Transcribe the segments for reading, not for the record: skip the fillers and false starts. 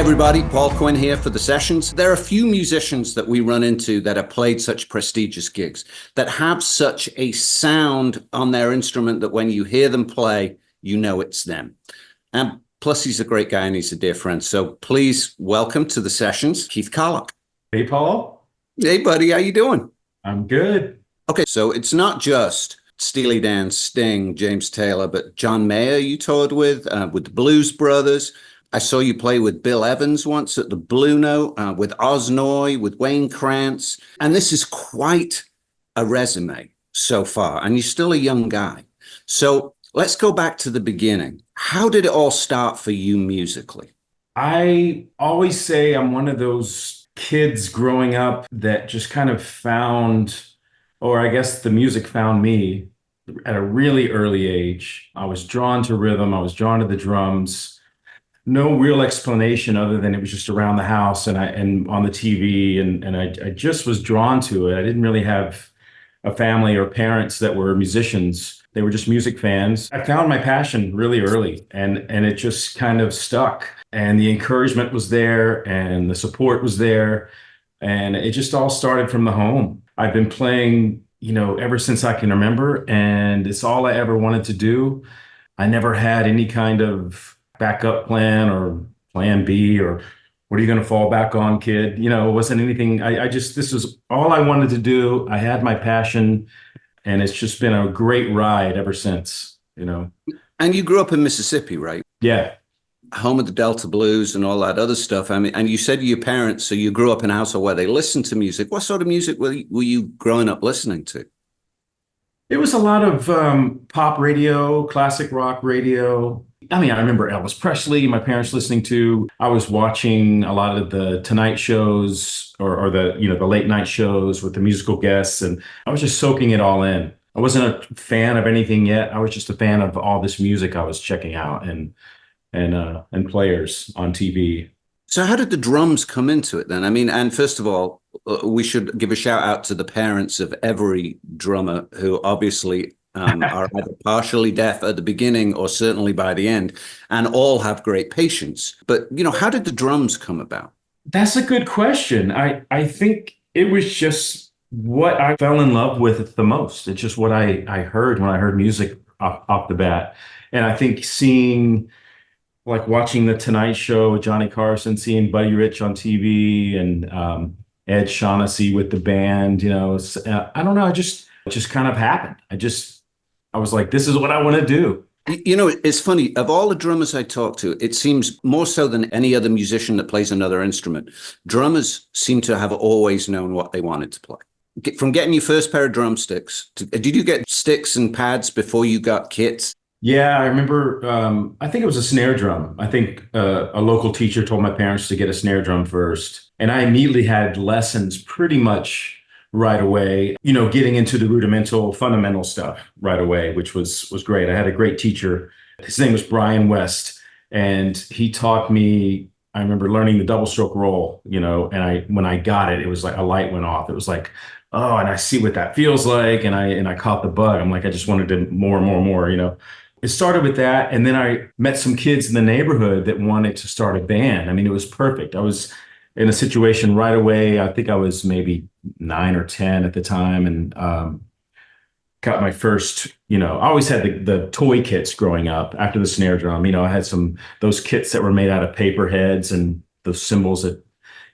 everybody, Paul Quinn here for the sessions. There are a few musicians that we run into that have played such prestigious gigs, that have such a sound on their instrument that when you hear them play, you know it's them. And plus, he's a great guy and he's a dear friend. So please welcome to the sessions, Keith Carlock. Hey, Paul. Hey, buddy, how you doing? I'm good. Okay, so it's not just Steely Dan, Sting, James Taylor, but John Mayer you toured with the Blues Brothers. I saw you play with Bill Evans once at the Blue Note, with Osnoy, with Wayne Krantz. And this is quite a resume so far, and you're still a young guy. So let's go back to the beginning. How did it all start for you musically? I always say I'm one of those kids growing up that just kind of found, or I guess the music found me at a really early age. I was drawn to rhythm. I was drawn to the drums. No real explanation other than it was just around the house and on the TV, and I just was drawn to it. I didn't really have a family or parents that were musicians. They were just music fans. I found my passion really early, and it just kind of stuck. And the encouragement was there, and the support was there, and it just all started from the home. I've been playing, ever since I can remember, and it's all I ever wanted to do. I never had any kind of backup plan or plan B or what are you going to fall back on, kid? It wasn't anything. This was all I wanted to do. I had my passion, and it's just been a great ride ever since. And you grew up in Mississippi, right? Yeah. Home of the Delta Blues and all that other stuff. I mean, and you said to your parents, so you grew up in a household where they listened to music. What sort of music were you growing up listening to? It was a lot of pop radio, classic rock radio. I mean, I remember Elvis Presley, my parents listening to. I was watching a lot of the Tonight shows or the late night shows with the musical guests, and I was just soaking it all in. I wasn't a fan of anything yet. I was just a fan of all this music I was checking out and players on TV. So how did the drums come into it then? I mean, and first of all, we should give a shout out to the parents of every drummer who obviously are either partially deaf at the beginning or certainly by the end, and all have great patience. But, how did the drums come about? That's a good question. I think it was just what I fell in love with the most. It's just what I heard when I heard music off the bat. And I think watching the Tonight Show with Johnny Carson, seeing Buddy Rich on TV, and Ed Shaughnessy with the band, I don't know. It just kind of happened. I was like, this is what I want to do. It's funny. Of all the drummers I talk to, it seems more so than any other musician that plays another instrument, drummers seem to have always known what they wanted to play. From getting your first pair of drumsticks, did you get sticks and pads before you got kits? Yeah, I remember, I think it was a snare drum. I think a local teacher told my parents to get a snare drum first. And I immediately had lessons pretty much right away, getting into the fundamental stuff right away, which was great. I had a great teacher. His name was Brian West, and he taught me, I remember learning the double stroke roll, and when I got it, it was like a light went off. It was like, oh, and I see what that feels like. And I caught the bug. I'm like, I just wanted to more. It started with that. And then I met some kids in the neighborhood that wanted to start a band. I mean, it was perfect. I was in a situation right away. I think I was maybe 9 or 10 at the time, and got my first, I always had the toy kits growing up after the snare drum. I had those kits that were made out of paper heads and those cymbals that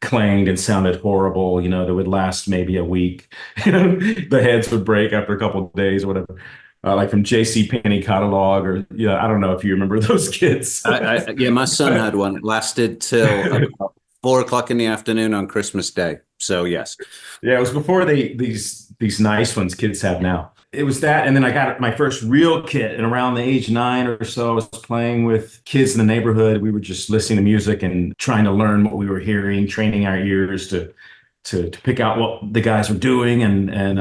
clanged and sounded horrible, that would last maybe a week. The heads would break after a couple of days or whatever. Like from J.C. Penney catalog, or I don't know if you remember those kits. Yeah, my son had one. It lasted till about 4:00 in the afternoon on Christmas Day. So yes. Yeah, it was before these nice ones kids have now. It was that, and then I got my first real kit, and around the age 9 or so, I was playing with kids in the neighborhood. We were just listening to music and trying to learn what we were hearing, training our ears to pick out what the guys were doing, and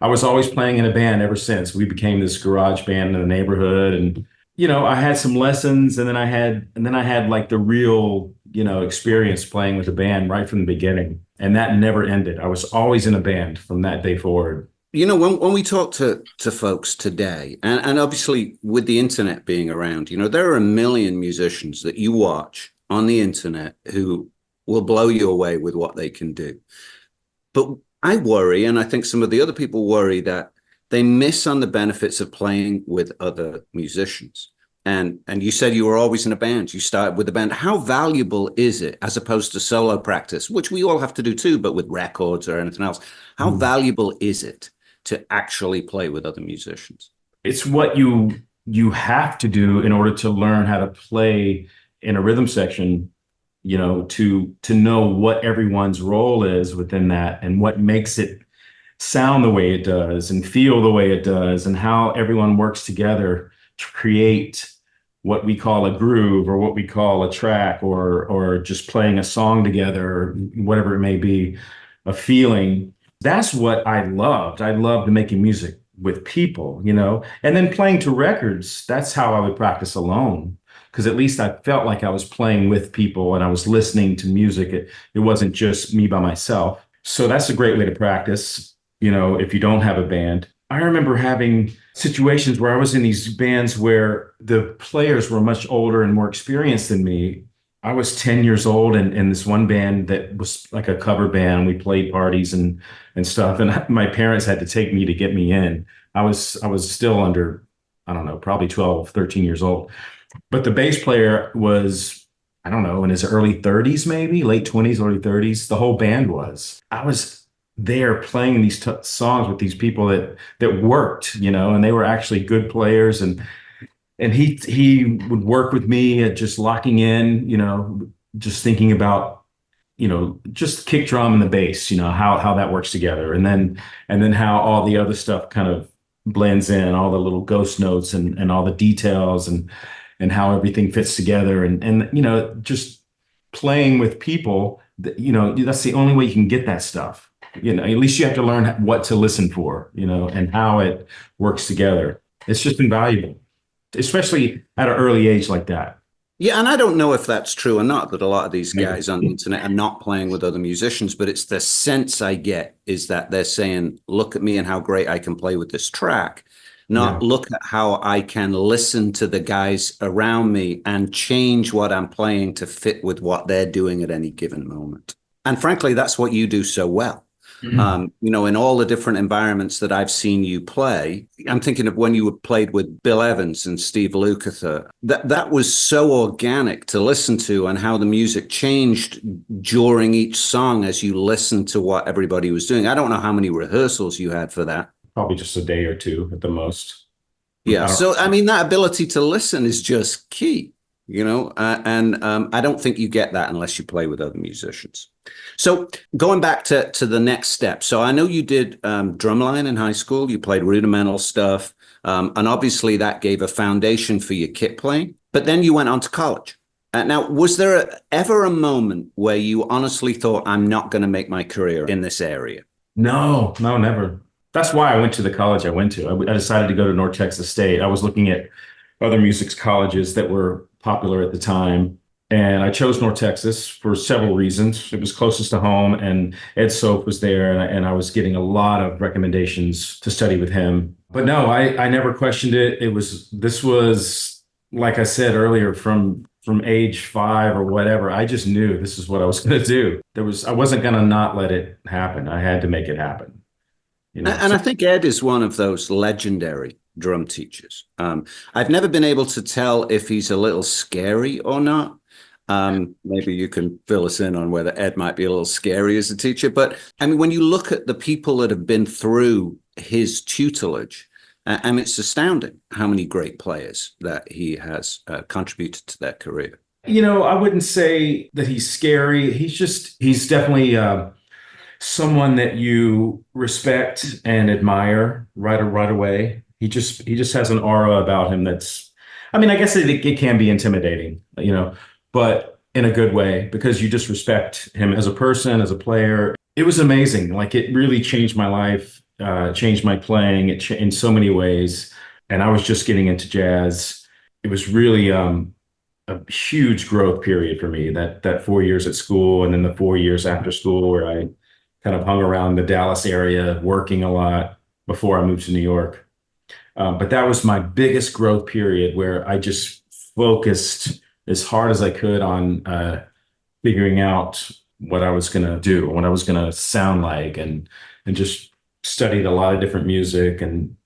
I was always playing in a band ever since. We became this garage band in the neighborhood, and I had some lessons, and then I had like the real experience playing with a band right from the beginning, and that never ended. I was always in a band from that day forward. When we talk to folks today, and obviously with the internet being around, there are a million musicians that you watch on the internet who will blow you away with what they can do. But I worry, and I think some of the other people worry, that they miss on the benefits of playing with other musicians. And you said you were always in a band. You started with a band. How valuable is it, as opposed to solo practice, which we all have to do too, but with records or anything else? How valuable is it to actually play with other musicians? It's what you have to do in order to learn how to play in a rhythm section, to know what everyone's role is within that and what makes it sound the way it does and feel the way it does, and how everyone works together to create what we call a groove, or what we call a track, or just playing a song together, or whatever it may be, a feeling. That's what I loved. I loved making music with people, and then playing to records. That's how I would practice alone, because at least I felt like I was playing with people and I was listening to music. It wasn't just me by myself. So that's a great way to practice, if you don't have a band. I remember having situations where I was in these bands where the players were much older and more experienced than me. I was 10 years old in this one band that was like a cover band. We played parties and stuff. And my parents had to take me to get me in. I was still under, I don't know, probably 12, 13 years old. But the bass player was, I don't know, in his early 30s, maybe late 20s, early 30s. The whole band was. I was there playing these songs with these people that worked, and they were actually good players. And he would work with me at just locking in, just thinking about, just kick drum and the bass, how that works together. And then how all the other stuff kind of blends in, all the little ghost notes and all the details and how everything fits together. And just playing with people, that's the only way you can get that stuff. At least you have to learn what to listen for, and how it works together. It's just invaluable, especially at an early age like that. Yeah, and I don't know if that's true or not, that a lot of these guys on the internet are not playing with other musicians, but it's the sense I get is that they're saying, look at me and how great I can play with this track, not look at how I can listen to the guys around me and change what I'm playing to fit with what they're doing at any given moment. And frankly, that's what you do so well. In all the different environments that I've seen you play, I'm thinking of when you played with Bill Evans and Steve Lukather. That was so organic to listen to, and how the music changed during each song as you listened to what everybody was doing. I don't know how many rehearsals you had for that. Probably just a day or two at the most. Yeah. So, I mean, that ability to listen is just key, and I don't think you get that unless you play with other musicians. So going back to the next step. So I know you did drumline in high school. You played rudimental stuff. And obviously that gave a foundation for your kit playing. But then you went on to college. Now, was there ever a moment where you honestly thought, I'm not going to make my career in this area? No, never. That's why I went to the college I went to. I decided to go to North Texas State. I was looking at other music colleges that were popular at the time. And I chose North Texas for several reasons. It was closest to home, and Ed Soap was there, and I was getting a lot of recommendations to study with him. But no, I never questioned it. This was, like I said earlier, from age 5 or whatever, I just knew this is what I was going to do. I wasn't going to not let it happen. I had to make it happen. And I think Ed is one of those legendary drum teachers. I've never been able to tell if he's a little scary or not. Maybe you can fill us in on whether Ed might be a little scary as a teacher. But I mean, when you look at the people that have been through his tutelage, it's astounding how many great players that he has contributed to their career. I wouldn't say that he's scary. He's definitely someone that you respect and admire right away. He just has an aura about him that's, I mean, I guess it can be intimidating, but in a good way, because you just respect him as a person, as a player. It was amazing. Like, it really changed my life, changed my playing in so many ways. And I was just getting into jazz. It was really a huge growth period for me, that 4 years at school, and then the 4 years after school, where I kind of hung around the Dallas area, working a lot before I moved to New York. But that was my biggest growth period, where I just focused as hard as I could on figuring out what I was gonna do, what I was gonna sound like, and just studied a lot of different music and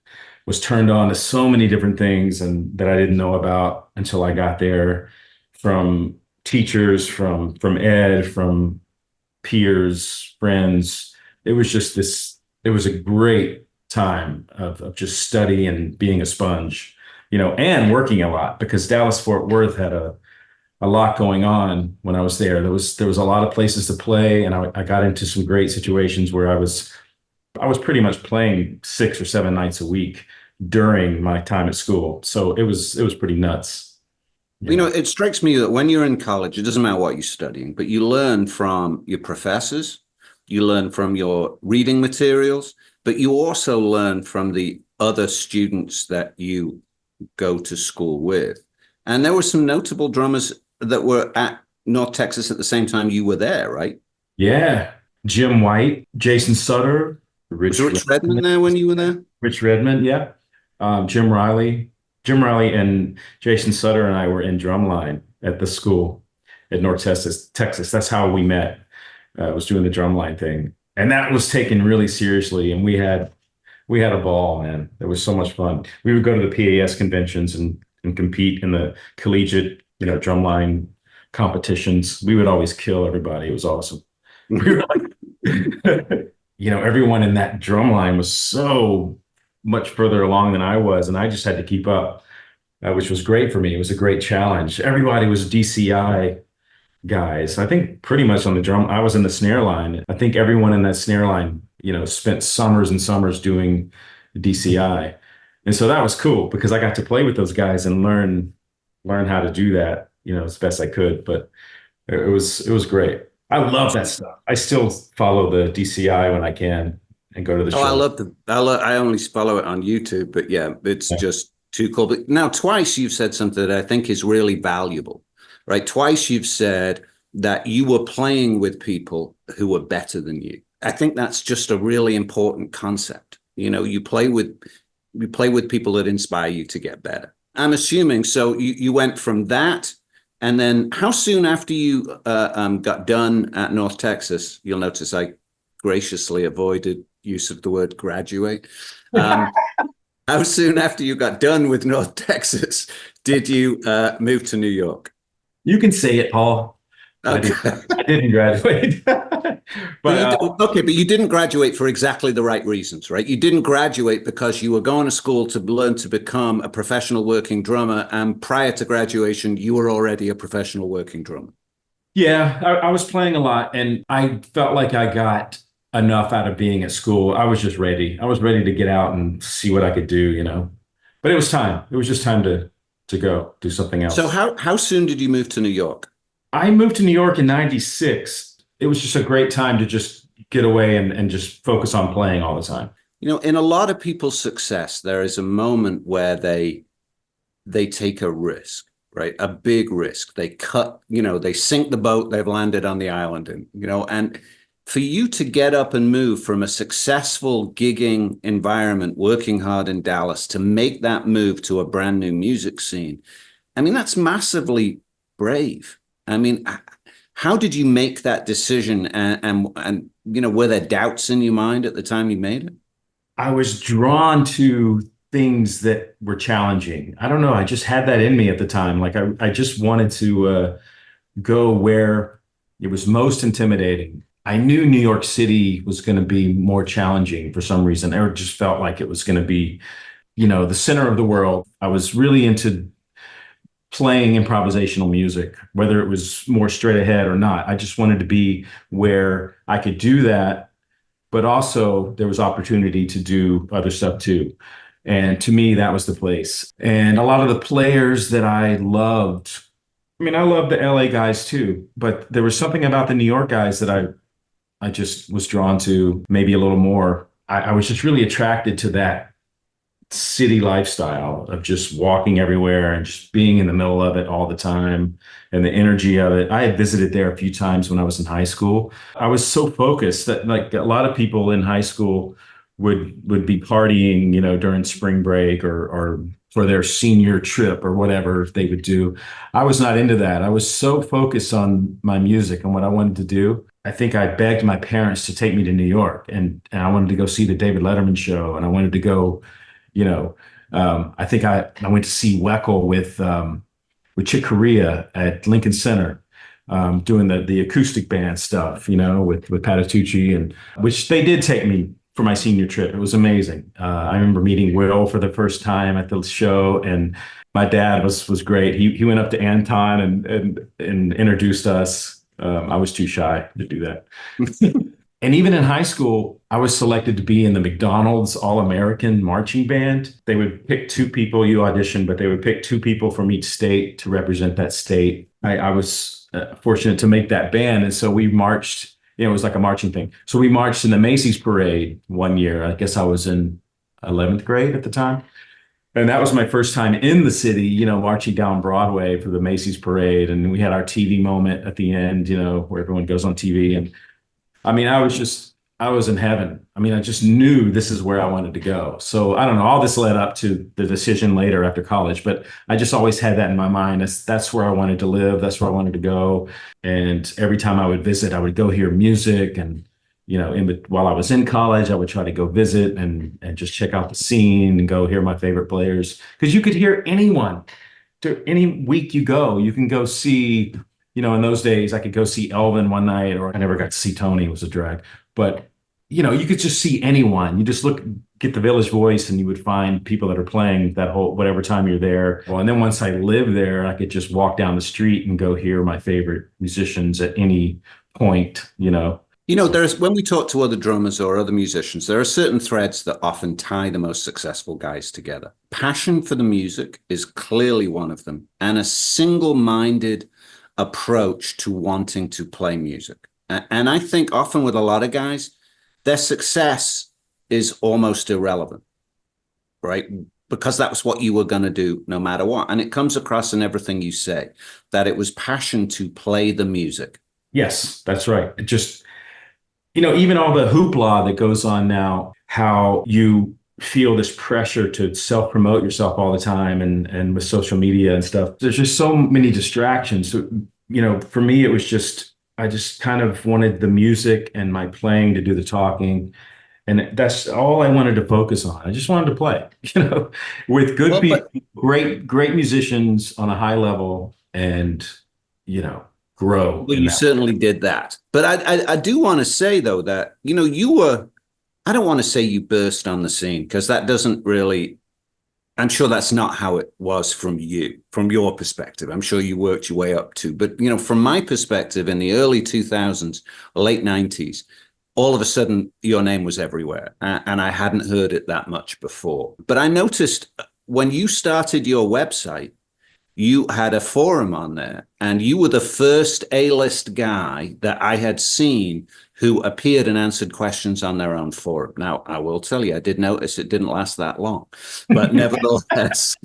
was turned on to so many different things and that I didn't know about until I got there, from teachers, from Ed, from peers, friends. It was just this, it was a great time of just study and being a sponge, and working a lot because Dallas Fort Worth had a lot going on when I was there. There was a lot of places to play, and I got into some great situations where I was pretty much playing 6 or 7 nights a week during my time at school. So it was pretty nuts. It strikes me that when you're in college, it doesn't matter what you're studying, but you learn from your professors, you learn from your reading materials, but you also learn from the other students that you go to school with. And there were some notable drummers that were at North Texas at the same time you were there, right? Yeah. Jim White, Jason Sutter, Was Rich Redmond there when you were there? Rich Redmond, yeah. Jim Riley. Jim Riley and Jason Sutter and I were in drumline at the school at North Texas. That's how we met. Was doing the drumline thing, and that was taken really seriously. And we had a ball, man. It was so much fun. We would go to the PAS conventions and compete in the collegiate, drumline competitions. We would always kill everybody. It was awesome. We were like, everyone in that drumline was so much further along than I was, and I just had to keep up, which was great for me. It was a great challenge. Everybody was DCI guys. I think pretty much on the drum, I was in the snare line. I think everyone in that snare line, spent summers and summers doing DCI. And so that was cool because I got to play with those guys and learn how to do that, as best I could. But it was great. I love that stuff. I still follow the DCI when I can and go to the show. I love them. I only follow it on YouTube, but yeah, it's just too cool. But now twice you've said something that I think is really valuable, right? Twice you've said that you were playing with people who were better than you. I think that's just a really important concept. You play with people that inspire you to get better. I'm assuming. So you went from that, and then how soon after you got done at North Texas? You'll notice I graciously avoided use of the word graduate. How soon after you got done with North Texas did you move to New York? You can say it, Paul. Okay. I didn't graduate. But you didn't graduate for exactly the right reasons, right? You didn't graduate because you were going to school to learn to become a professional working drummer, and prior to graduation, you were already a professional working drummer. Yeah, I was playing a lot, and I felt like I got enough out of being at school. I was just ready. I was ready to get out and see what I could do, But it was time. It was just time to go do something else. So how soon did you move to New York? I moved to New York in '96. It was just a great time to just get away and just focus on playing all the time. In a lot of people's success, there is a moment where they take a risk, right? A big risk. They they sink the boat they've landed on the island in, and for you to get up and move from a successful gigging environment, working hard in Dallas, to make that move to a brand new music scene, I mean, that's massively brave. I mean, how did you make that decision? And were there doubts in your mind at the time you made it? I was drawn to things that were challenging. I don't know. I just had that in me at the time. Like I just wanted to go where it was most intimidating. I knew New York City was going to be more challenging for some reason. I just felt like it was going to be, the center of the world. I was really into playing improvisational music, whether it was more straight ahead or not. I just wanted to be where I could do that, but also there was opportunity to do other stuff too. And to me, that was the place. And a lot of the players that I loved, I mean, I love the LA guys too, but there was something about the New York guys that I just was drawn to maybe a little more. I was just really attracted to that city lifestyle of just walking everywhere and just being in the middle of it all the time and the energy of it. I had visited there a few times when I was in high school. I was so focused that like a lot of people in high school would be partying, during spring break or for their senior trip or whatever they would do. I was not into that. I was so focused on my music and what I wanted to do. I think I begged my parents to take me to New York, and I wanted to go see the David Letterman show, and I wanted to go, I think I went to see Weckl with Chick Corea at Lincoln Center, doing the acoustic band stuff, with Patitucci, and which they did take me for my senior trip. It was amazing. I remember meeting Will for the first time at the show, and my dad was great. He went up to Anton and introduced us. I was too shy to do that. And even in high school, I was selected to be in the McDonald's All-American Marching Band. They would pick two people, you audition, but they would pick two people from each state to represent that state. I was fortunate to make that band. And so we marched, it was like a marching thing. So we marched in the Macy's parade one year. I guess I was in 11th grade at the time. And that was my first time in the city, marching down Broadway for the Macy's parade. And we had our TV moment at the end, where everyone goes on TV. And I mean, I was in heaven. I mean, I just knew this is where I wanted to go. So I don't know, all this led up to the decision later after college, but I just always had that in my mind. That's where I wanted to live. That's where I wanted to go. And every time I would visit, I would go hear music. And, while I was in college, I would try to go visit and just check out the scene and go hear my favorite players. Because you could hear anyone. To any week you go, you can go see, in those days, I could go see Elvin one night, or I never got to see Tony. It was a drag. But, you could just see anyone. You just get the Village Voice, and you would find people that are playing that whole, whatever time you're there. Well, and then once I lived there, I could just walk down the street and go hear my favorite musicians at any point, when we talk to other drummers or other musicians, there are certain threads that often tie the most successful guys together. Passion for the music is clearly one of them, and a single-minded approach to wanting to play music. And I think often with a lot of guys, their success is almost irrelevant, right? Because that was what you were going to do no matter what. And it comes across in everything you say, that it was passion to play the music. Yes, that's right. It just, even all the hoopla that goes on now, how you feel this pressure to self-promote yourself all the time and with social media and stuff. There's just so many distractions. So, for me, it was just, I just kind of wanted the music and my playing to do the talking. And that's all I wanted to focus on. I just wanted to play, with good people, great musicians on a high level, and, grow. Well, you certainly did that. But I do want to say, though, that, I don't want to say you burst on the scene, because that doesn't really, I'm sure that's not how it was from your perspective. I'm sure you worked your way up to, but, from my perspective, in the early 2000s, late 90s, all of a sudden your name was everywhere. And I hadn't heard it that much before. But I noticed when you started your website, you had a forum on there, and you were the first A-list guy that I had seen who appeared and answered questions on their own forum. Now, I will tell you, I did notice it didn't last that long, but nevertheless,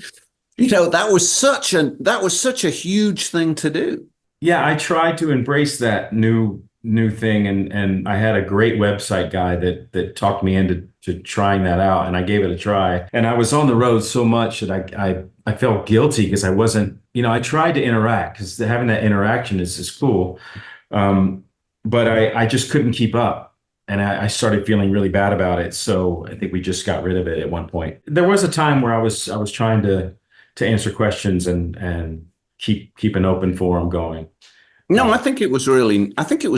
that was such a huge thing to do. Yeah, I tried to embrace that new thing, and I had a great website guy that talked me into trying that out, and I gave it a try. And I was on the road so much that I felt guilty because I wasn't, I tried to interact, because having that interaction is cool. But I just couldn't keep up, and I started feeling really bad about it. So I think we just got rid of it at one point. There was a time where I was trying to answer questions and keep an open forum going. No, I think it was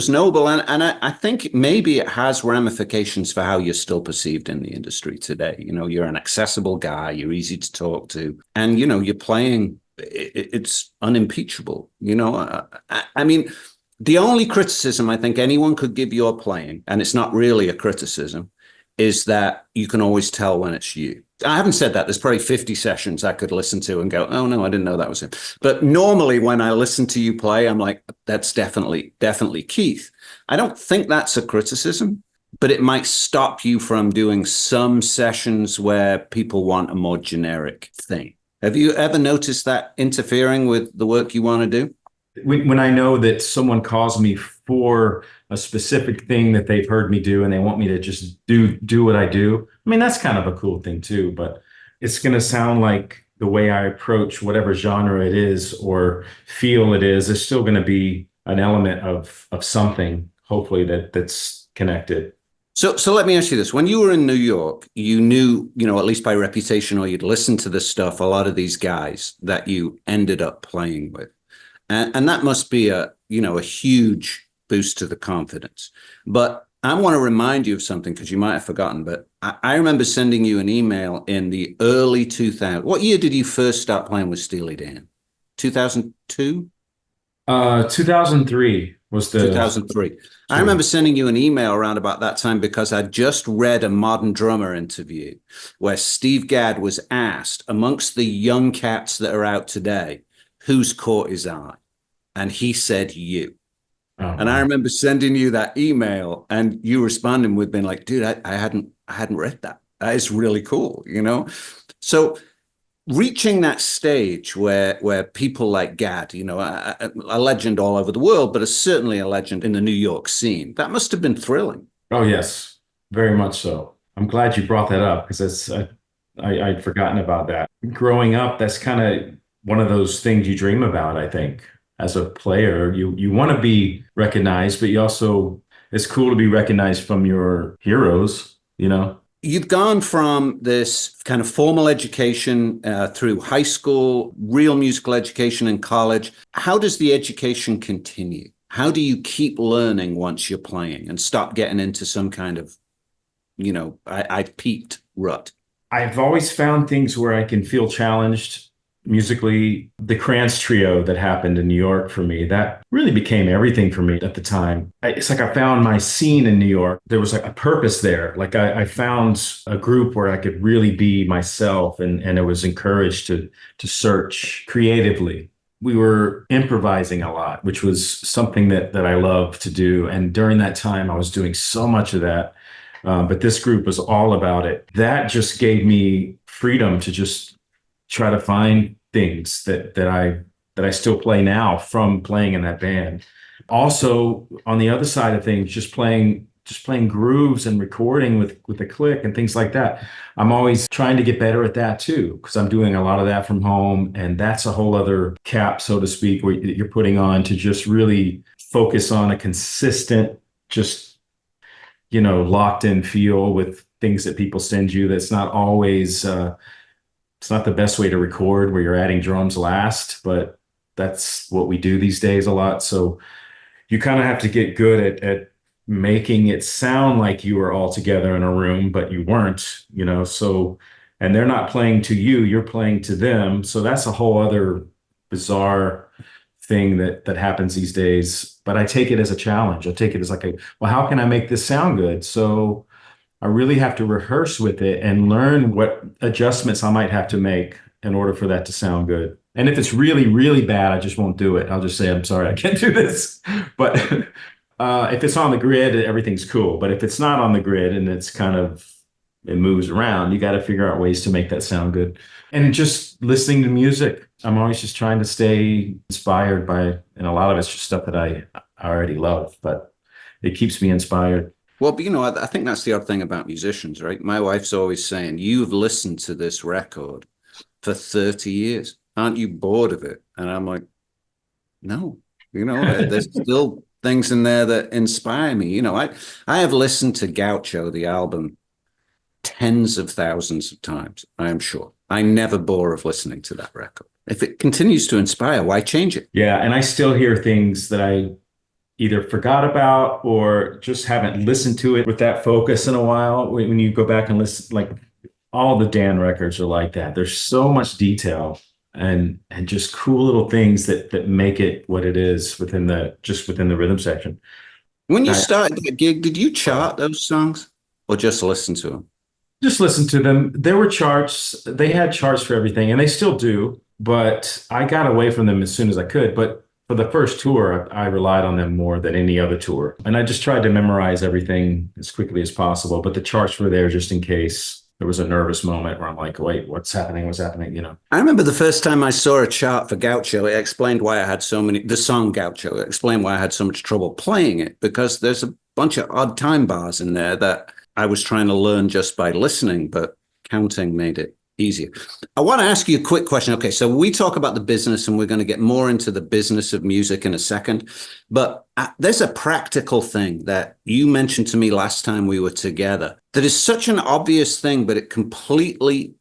noble. And I think maybe it has ramifications for how you're still perceived in the industry today. You're an accessible guy, you're easy to talk to, and, you're playing, it's unimpeachable. I mean, the only criticism I think anyone could give your playing, and it's not really a criticism, is that you can always tell when it's you. I haven't said that. There's probably 50 sessions I could listen to and go, oh, no, I didn't know that was him. But normally when I listen to you play, I'm like, that's definitely Keith. I don't think that's a criticism, but it might stop you from doing some sessions where people want a more generic thing. Have you ever noticed that interfering with the work you want to do? when I know that someone calls me for a specific thing that they've heard me do and they want me to just do what I do. I mean, that's kind of a cool thing too, but it's going to sound like the way I approach whatever genre it is or feel it is, there's still going to be an element of something, hopefully that's connected. So let me ask you this. When you were in New York, you knew, at least by reputation, or you'd listened to the stuff, a lot of these guys that you ended up playing with. And that must be a huge boost to the confidence. But I want to remind you of something because you might have forgotten, but I remember sending you an email in the early 2000s. What year did you first start playing with Steely Dan? 2002? 2003 was the 2003. I remember sending you an email around about that time because I'd just read a Modern Drummer interview where Steve Gadd was asked, amongst the young cats that are out today, whose caught his eye? And he said you. Oh, and I remember sending you that email and you responding with being like, dude, I hadn't read that. That is really cool, So reaching that stage where people like Gadd, a legend all over the world, but certainly a legend in the New York scene, that must have been thrilling. Oh, yes, very much so. I'm glad you brought that up because I'd forgotten about that. Growing up, that's kind of one of those things you dream about, I think. As a player, you want to be recognized, but you also, it's cool to be recognized from your heroes, You've gone from this kind of formal education through high school, real musical education in college. How does the education continue? How do you keep learning once you're playing and stop getting into some kind of, I've peaked rut? I've always found things where I can feel challenged musically. The Krantz trio that happened in New York for me, that really became everything for me at the time. It's like I found my scene in New York. There was like a purpose there. Like I found a group where I could really be myself and I was encouraged to search creatively. We were improvising a lot, which was something that I love to do. And during that time, I was doing so much of that. But this group was all about it. That just gave me freedom to just try to find things that I still play now from playing in that band. Also, on the other side of things, just playing grooves and recording with a click and things like that. I'm always trying to get better at that too, because I'm doing a lot of that from home, and that's a whole other cap, so to speak, where you're putting on to just really focus on a consistent, just locked in feel with things that people send you. That's not always it's not the best way to record where you're adding drums last, but that's what we do these days a lot. So you kind of have to get good at making it sound like you were all together in a room, but you weren't, so, and they're not playing to you, you're playing to them. So that's a whole other bizarre thing that happens these days. But I take it as a challenge. I take it as like well, how can I make this sound good? So I really have to rehearse with it and learn what adjustments I might have to make in order for that to sound good. And if it's really, really bad, I just won't do it. I'll just say, I'm sorry, I can't do this. But if it's on the grid, everything's cool. But if it's not on the grid and it moves around, you got to figure out ways to make that sound good. And just listening to music, I'm always just trying to stay inspired by, and a lot of it's just stuff that I already love, but it keeps me inspired. Well, but I think that's the odd thing about musicians, right? My wife's always saying, you've listened to this record for 30 years. Aren't you bored of it? And I'm like, no, there's still things in there that inspire me. I have listened to Gaucho, the album, tens of thousands of times, I am sure. I never bore of listening to that record. If it continues to inspire, why change it? Yeah, and I still hear things that I either forgot about or just haven't listened to it with that focus in a while. When you go back and listen, like all the Dan records are like that. There's so much detail and just cool little things that make it what it is within the rhythm section. When you started that gig, did you chart those songs or just listen to them? Just listen to them. There were charts. They had charts for everything, and they still do, but I got away from them as soon as I could. But for the first tour, I relied on them more than any other tour. And I just tried to memorize everything as quickly as possible. But the charts were there just in case. there was a nervous moment where I'm like, wait, what's happening? What's happening? You know? I remember the first time I saw a chart for Gaucho, it explained why I had so many, the song Gaucho, it explained why I had so much trouble playing it, because there's a bunch of odd time bars in there that I was trying to learn just by listening, but counting made it easier. I want to ask you a quick question. Okay, so we talk about the business and we're going to get more into the business of music in a second, but there's a practical thing that you mentioned to me last time we were together that is such an obvious thing, but it completely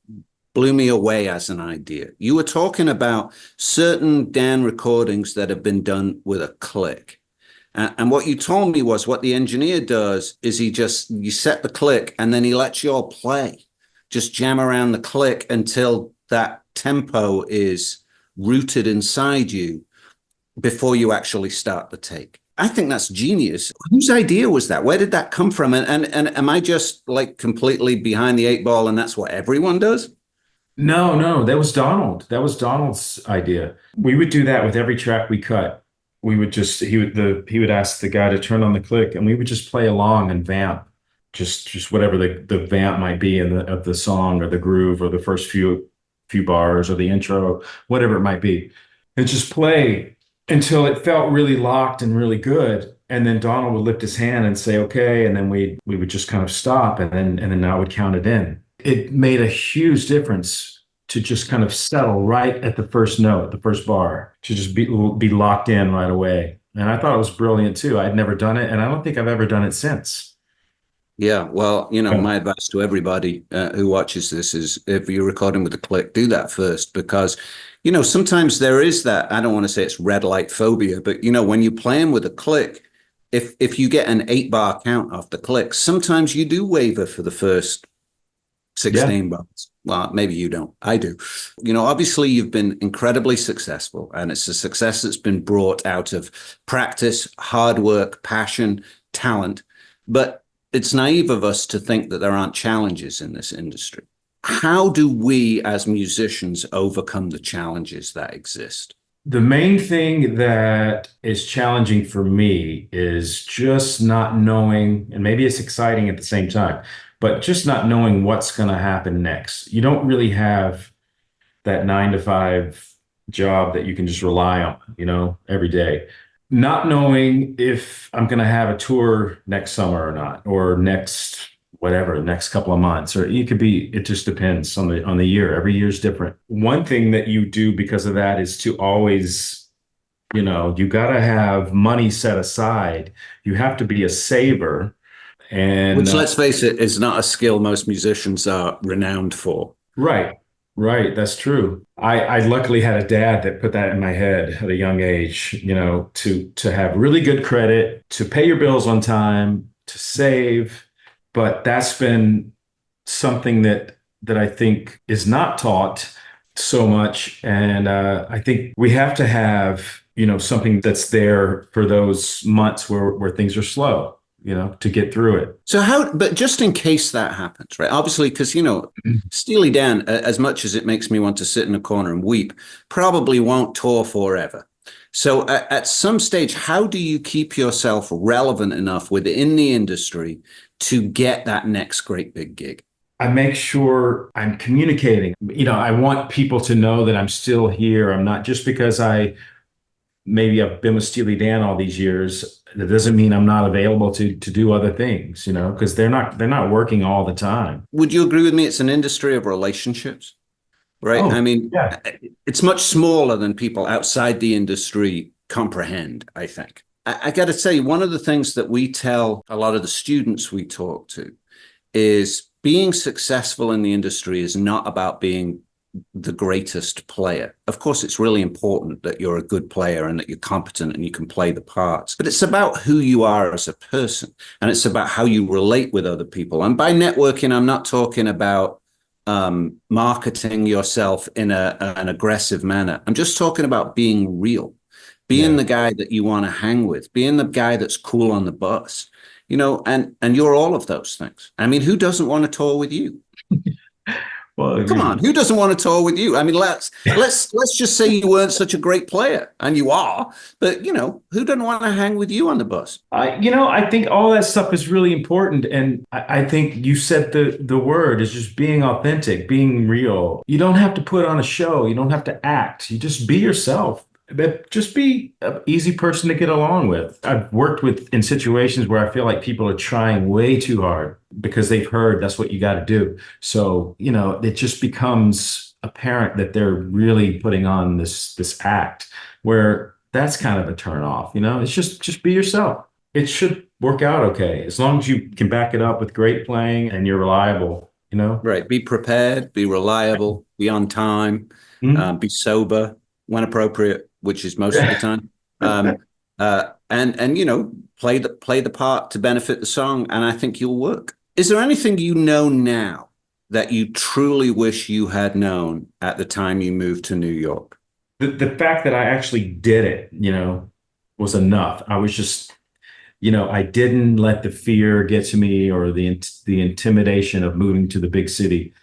blew me away as an idea. You were talking about certain Dan recordings that have been done with a click. And what you told me was what the engineer does is you set the click and then he lets you all play. Just jam around the click until that tempo is rooted inside you before you actually start the take. I think that's genius. Whose idea was that? Where did that come from? And am I just like completely behind the eight ball and that's what everyone does? No, that was Donald. That was Donald's idea. We would do that with every track we cut. We would just he would ask the guy to turn on the click, and we would just play along and vamp, just whatever the vamp might be of the song or the groove or the first few bars or the intro, whatever it might be, and just play until it felt really locked and really good. And then Donald would lift his hand and say, okay, and then we would just kind of stop, and then I would count it in. It made a huge difference to just kind of settle right at the first note, the first bar, to just be locked in right away. And I thought it was brilliant too. I'd never done it, and I don't think I've ever done it since. Yeah, well, my advice to everybody who watches this is if you're recording with a click, do that first, because, sometimes there is that, I don't want to say it's red light phobia, but, when you're playing with a click, if you get an 8-bar count off the click, sometimes you do waver for the first 16 bars. Well, maybe you don't. I do. Obviously you've been incredibly successful, and it's a success that's been brought out of practice, hard work, passion, talent. But it's naive of us to think that there aren't challenges in this industry. How do we as musicians overcome the challenges that exist? The main thing that is challenging for me is just not knowing, and maybe it's exciting at the same time, but just not knowing what's going to happen next. You don't really have that 9 to 5 job that you can just rely on, every day. Not knowing if I'm going to have a tour next summer or not, or next couple of months, or it just depends on the year. Every year is different. One thing that you do because of that is to always, you got to have money set aside. You have to be a saver. Which, let's face it, is not a skill most musicians are renowned for. Right. That's true. I luckily had a dad that put that in my head at a young age, to have really good credit, to pay your bills on time, to save. But that's been something that I think is not taught so much. And I think we have to have, something that's there for those months where things are slow. To get through it. So but just in case that happens, right? Obviously, because, Steely Dan, as much as it makes me want to sit in a corner and weep, probably won't tour forever. So at some stage, how do you keep yourself relevant enough within the industry to get that next great big gig? I make sure I'm communicating. I want people to know that I'm still here. I'm not, just because maybe I've been with Steely Dan all these years, that doesn't mean I'm not available to do other things, because they're not working all the time. Would you agree with me? It's an industry of relationships, right? Oh, I mean, yeah. It's much smaller than people outside the industry comprehend, I think. I got to say, one of the things that we tell a lot of the students we talk to is being successful in the industry is not about being the greatest player. Of course, it's really important that you're a good player and that you're competent and you can play the parts, but it's about who you are as a person, and it's about how you relate with other people. And by networking, I'm not talking about marketing yourself in an aggressive manner. I'm just talking about being real, being the guy that you want to hang with, being the guy that's cool on the bus, and you're all of those things. I mean, who doesn't want to tour with you? Well, Come on, who doesn't want to tour with you? I mean, let's just say you weren't such a great player, and you are, but who doesn't want to hang with you on the bus? I think all that stuff is really important. And I think you said the word is just being authentic, being real. You don't have to put on a show. You don't have to act. You just be yourself. But just be an easy person to get along with. I've worked in situations where I feel like people are trying way too hard because they've heard that's what you got to do. So, it just becomes apparent that they're really putting on this act where that's kind of a turn off. It's just be yourself. It should work out okay as long as you can back it up with great playing and you're reliable. Right. Be prepared, be reliable, be on time, Mhm. be sober when appropriate, which is most of the time. And play the part to benefit the song, and I think you'll work. Is there anything you know now that you truly wish you had known at the time you moved to New York? The fact that I actually did it, was enough. I was just, I didn't let the fear get to me or the intimidation of moving to the big city,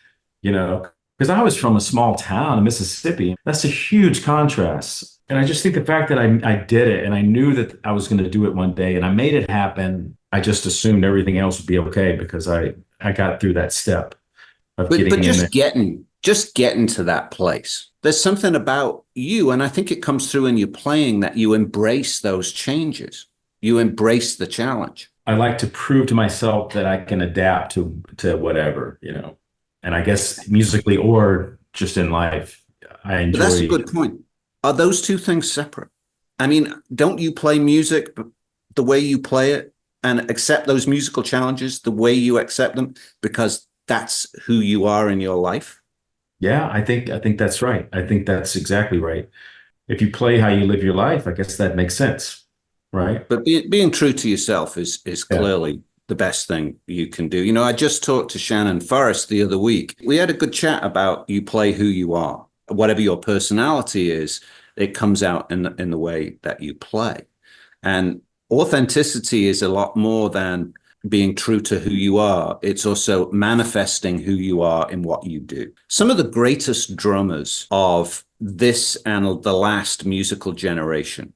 because I was from a small town in Mississippi. That's a huge contrast. And I just think the fact that I did it and I knew that I was going to do it one day and I made it happen, I just assumed everything else would be okay because I got through that step of But getting but in there. just getting to that place. There's something about you, and I think it comes through in your playing that you embrace those changes. You embrace the challenge. I like to prove to myself that I can adapt to whatever, and I guess musically or just in life, I But that's a enjoy. good point. Are those two things separate? I mean, don't you play music the way you play it and accept those musical challenges the way you accept them because that's who you are in your life? Yeah, I think that's right. I think that's exactly right. If you play how you live your life, I guess that makes sense, right? But being true to yourself is Yeah. clearly the best thing you can do. I just talked to Shannon Forrest the other week. We had a good chat about you play who you are. Whatever your personality is, it comes out in the way that you play. And authenticity is a lot more than being true to who you are. It's also manifesting who you are in what you do. Some of the greatest drummers of this and the last musical generation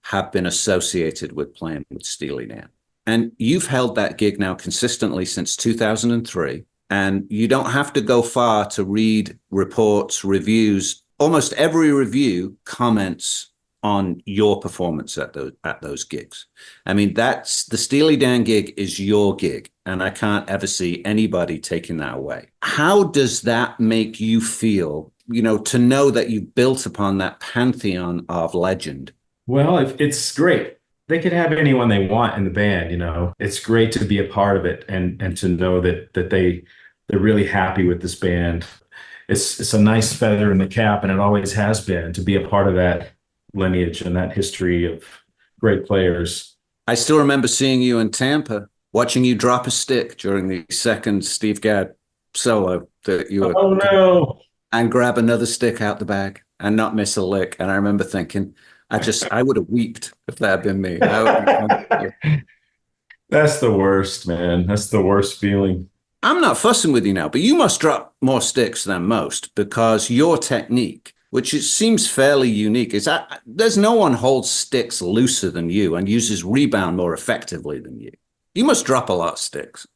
have been associated with playing with Steely Dan. And you've held that gig now consistently since 2003. And you don't have to go far to read reports, reviews. Almost every review comments on your performance at those gigs. I mean, that's the Steely Dan gig is your gig, and I can't ever see anybody taking that away. How does that make you feel, to know that you've built upon that pantheon of legend? Well, if it's great. They could have anyone they want in the band. It's great to be a part of it and to know that they're really happy with this band. It's a nice feather in the cap, and it always has been to be a part of that lineage and that history of great players. I still remember seeing you in Tampa, watching you drop a stick during the second Steve Gadd solo that you were, Oh no. and grab another stick out the bag and not miss a lick. And I remember thinking, I would have weeped if that had been me. That's the worst, man. That's the worst feeling. I'm not fussing with you now, but you must drop more sticks than most because your technique, which it seems fairly unique, is that there's no one holds sticks looser than you and uses rebound more effectively than you. You must drop a lot of sticks.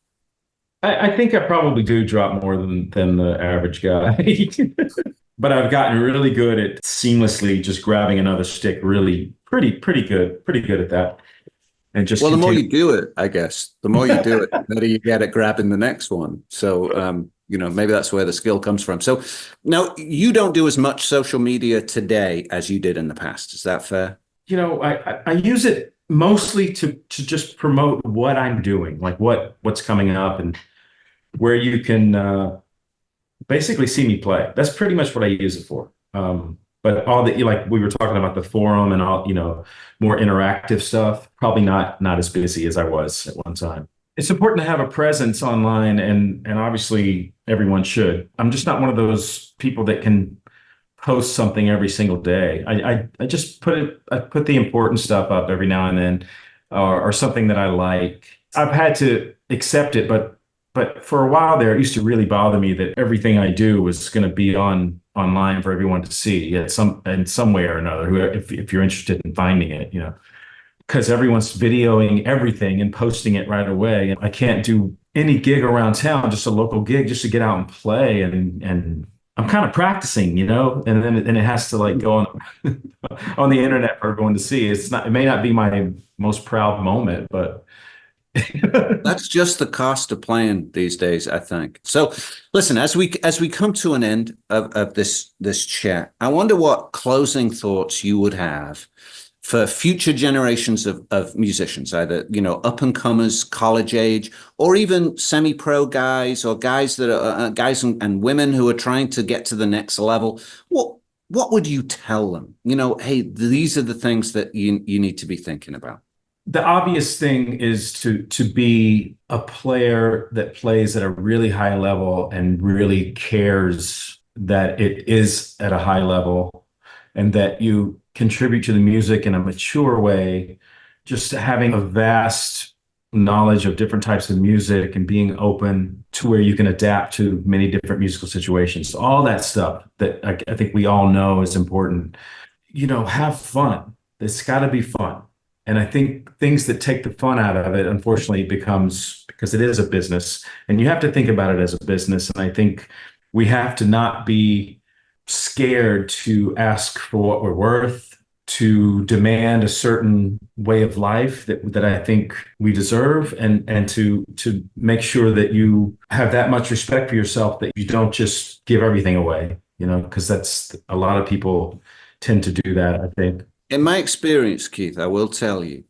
I think I probably do drop more than the average guy. But I've gotten really good at seamlessly just grabbing another stick, really pretty good at that. And just Well, the more continue. you do it, I guess, the more you do it, the better you get at grabbing the next one. So, maybe that's where the skill comes from. So now you don't do as much social media today as you did in the past. Is that fair? I use it mostly to just promote what I'm doing, like what's coming up and where you can basically see me play. That's pretty much what I use it for. But all the like we were talking about the forum and all, more interactive stuff, probably not as busy as I was at one time. It's important to have a presence online and obviously everyone should. I'm just not one of those people that can post something every single day. I just I put the important stuff up every now and then or something that I like. I've had to accept it, but But for a while there, it used to really bother me that everything I do was going to be online for everyone to see in some way or another, if you're interested in finding it, because everyone's videoing everything and posting it right away. And I can't do any gig around town, just a local gig, just to get out and play. And I'm kind of practicing, and then it has to like go on on the internet for everyone to see. It may not be my most proud moment, but that's just the cost of playing these days, I think. So listen, as we come to an end of this chat, I wonder what closing thoughts you would have for future generations of musicians, either, up and comers, college age, or even semi-pro guys, or guys that are guys and women who are trying to get to the next level. What would you tell them? Hey, these are the things that you need to be thinking about. The obvious thing is to be a player that plays at a really high level and really cares that it is at a high level, and that you contribute to the music in a mature way, just having a vast knowledge of different types of music and being open to where you can adapt to many different musical situations. All that stuff that I think we all know is important. Have fun. It's got to be fun. And I think things that take the fun out of it, unfortunately, becomes, because it is a business, and you have to think about it as a business. And I think we have to not be scared to ask for what we're worth, to demand a certain way of life that I think we deserve, and to make sure that you have that much respect for yourself that you don't just give everything away, because that's, a lot of people tend to do that, I think. In my experience, Keith, I will tell you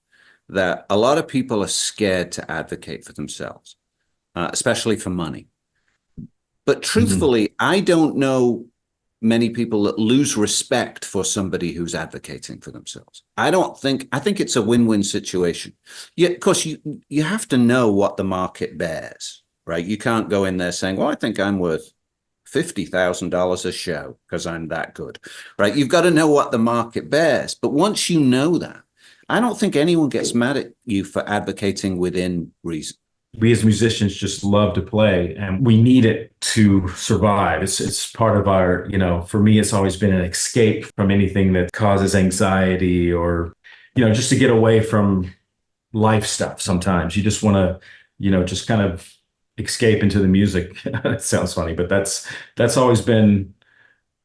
that a lot of people are scared to advocate for themselves, especially for money. But truthfully, I don't know many people that lose respect for somebody who's advocating for themselves. I think it's a win-win situation. Yeah, of course, you have to know what the market bears, right? You can't go in there saying, well, I think I'm worth $50,000 a show because I'm that good, right? You've got to know what the market bears. But once you know that, I don't think anyone gets mad at you for advocating within reason. We as musicians just love to play, and we need it to survive. It's part of our, for me, it's always been an escape from anything that causes anxiety, or, just to get away from life stuff. Sometimes you just want to, just kind of escape into the music. It sounds funny, but that's always been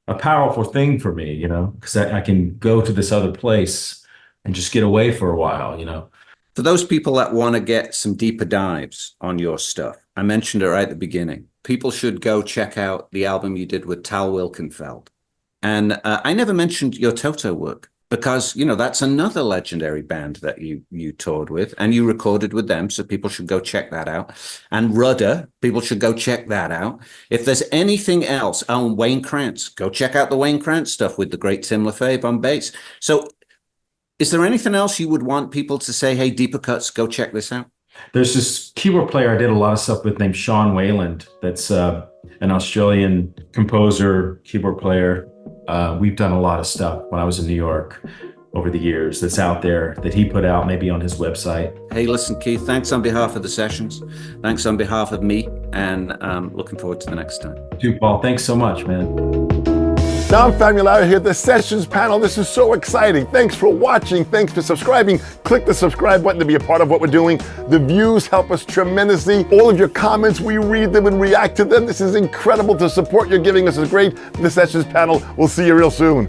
a powerful thing for me, because I can go to this other place and just get away for a while, For those people that want to get some deeper dives on your stuff, I mentioned it right at the beginning. People should go check out the album you did with Tal Wilkenfeld. And I never mentioned your Toto work, because, that's another legendary band that you toured with and you recorded with them. So people should go check that out. And Rudder, people should go check that out. If there's anything else, Wayne Krantz, go check out the Wayne Krantz stuff with the great Tim LaFave on bass. So is there anything else you would want people to say, hey, Deeper Cuts, go check this out? There's this keyboard player I did a lot of stuff with named Sean Wayland. That's an Australian composer, keyboard player. We've done a lot of stuff when I was in New York over the years that's out there that he put out, maybe on his website. Hey, listen, Keith, thanks on behalf of the sessions. Thanks on behalf of me, and looking forward to the next time. Dude, Paul, thanks so much, man. Dom Famularo here, the Sessions panel. This is so exciting. Thanks for watching. Thanks for subscribing. Click the subscribe button to be a part of what we're doing. The views help us tremendously. All of your comments, we read them and react to them. This is incredible. The support you're giving us is great. The Sessions panel. We'll see you real soon.